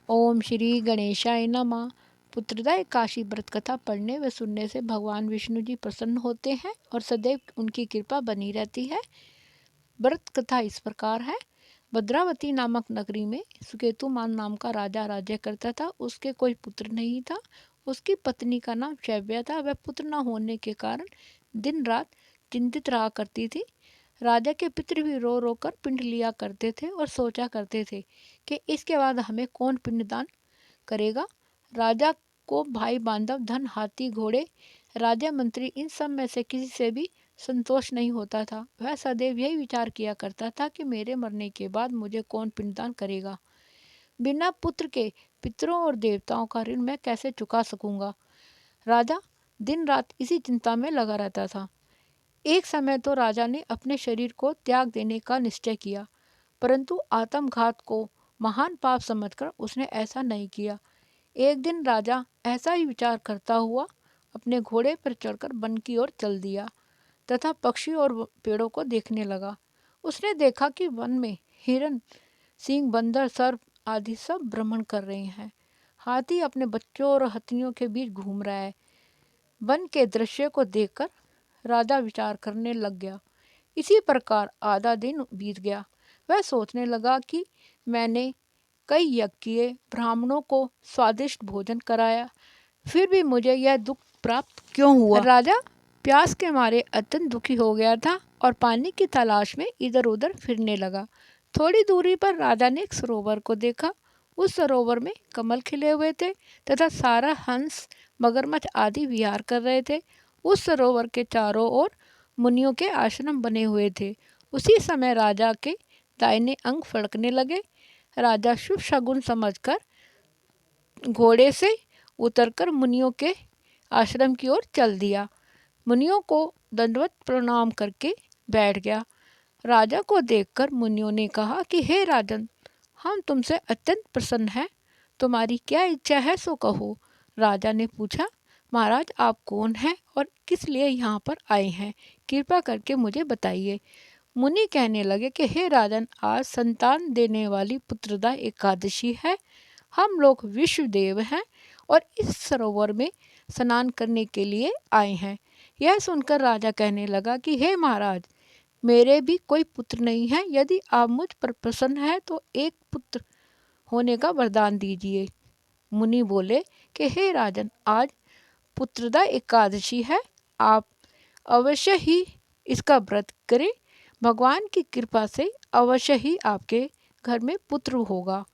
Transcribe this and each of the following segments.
ओम श्री गणेशाय नमः। पुत्रदा एकादशी व्रत कथा पढ़ने व सुनने से भगवान विष्णु जी प्रसन्न होते हैं और सदैव उनकी कृपा बनी रहती है। व्रत कथा इस प्रकार है। भद्रावती नामक नगरी में सुकेतुमान नाम का राजा राज्य करता था। उसके कोई पुत्र नहीं था। उसकी पत्नी का नाम शैव्या था। वह पुत्र न होने के कारण दिन रात चिंतित रहा करती थी। राजा के पितृ भी रो रो कर पिंड लिया करते थे और सोचा करते थे कि इसके बाद हमें कौन पिंडदान करेगा। राजा को भाई बांधव धन हाथी घोड़े राजा मंत्री इन सब में से किसी से भी संतोष नहीं होता था। वह सदैव यही विचार किया करता था कि मेरे मरने के बाद मुझे कौन पिंडदान करेगा। बिना पुत्र के पितरों और देवताओं का ऋण मैं कैसे चुका सकूंगा। राजा दिन रात इसी चिंता में लगा रहता था। एक समय तो राजा ने अपने शरीर को त्याग देने का निश्चय किया, परंतु आत्मघात को महान पाप समझकर उसने ऐसा नहीं किया। एक दिन राजा ऐसा ही विचार करता हुआ अपने घोड़े पर चढ़कर वन की ओर चल दिया तथा पक्षी और पेड़ों को देखने लगा। उसने देखा कि वन में हिरन, सिंह, बंदर, सर्प आदि सब भ्रमण कर रहे हैं। हाथी अपने बच्चों और हथिनियों के बीच घूम रहा है। वन के दृश्य को देखकर राजा विचार करने लग गया। इसी प्रकार आधा दिन बीत गया। वह सोचने लगा कि मैंने कई यज्ञ किए, ब्राह्मणों को स्वादिष्ट भोजन कराया, फिर भी मुझे यह दुख प्राप्त क्यों हुआ। राजा प्यास के मारे अत्यंत दुखी हो गया था और पानी की तलाश में इधर उधर फिरने लगा। थोड़ी दूरी पर राजा ने एक सरोवर को देखा। उस सरोवर में कमल खिले हुए थे तथा सारा हंस, मगरमच्छ आदि विहार कर रहे थे। उस सरोवर के चारों ओर मुनियों के आश्रम बने हुए थे। उसी समय राजा के दाहिने अंग फड़कने लगे। राजा शुभ शगुन समझकर घोड़े से उतरकर मुनियों के आश्रम की ओर चल दिया। मुनियों को दंडवत प्रणाम करके बैठ गया। राजा को देखकर मुनियों ने कहा कि हे राजन, हम तुमसे अत्यंत प्रसन्न हैं। तुम्हारी क्या इच्छा है सो कहो। राजा ने पूछा, महाराज आप कौन हैं और किस लिए यहाँ पर आए हैं, कृपा करके मुझे बताइए। मुनि कहने लगे कि हे राजन, आज संतान देने वाली पुत्रदा एकादशी है। हम लोग विश्वदेव हैं और इस सरोवर में स्नान करने के लिए आए हैं। यह सुनकर राजा कहने लगा कि हे महाराज, मेरे भी कोई पुत्र नहीं है। यदि आप मुझ पर प्रसन्न हैं तो एक पुत्र होने का वरदान दीजिए। मुनि बोले कि हे राजन, आज पुत्रदा एकादशी है। आप अवश्य ही इसका व्रत करें। भगवान की कृपा से अवश्य ही आपके घर में पुत्र होगा।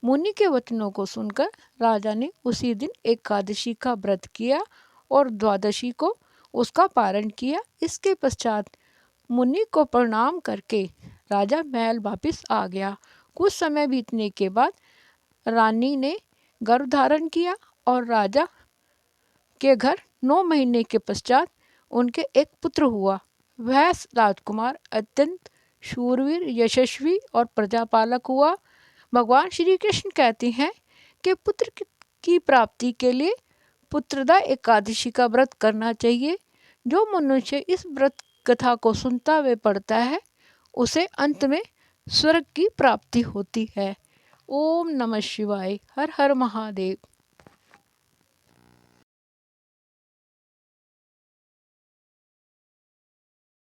मुनि के वचनों को सुनकर राजा ने उसी दिन एकादशी का व्रत किया और द्वादशी को उसका पारण किया। इसके पश्चात मुनि को प्रणाम करके राजा महल वापिस आ गया। कुछ समय बीतने के बाद रानी ने गर्भ धारण किया और राजा के घर 9 महीने के पश्चात उनके एक पुत्र हुआ। वह राजकुमार अत्यंत शूरवीर, यशस्वी और प्रजापालक हुआ। भगवान श्री कृष्ण कहते हैं कि पुत्र की प्राप्ति के लिए पुत्रदा एकादशी का व्रत करना चाहिए। जो मनुष्य इस व्रत कथा को सुनता व पढ़ता है, उसे अंत में स्वर्ग की प्राप्ति होती है। ओम नमः शिवाय। हर हर महादेव।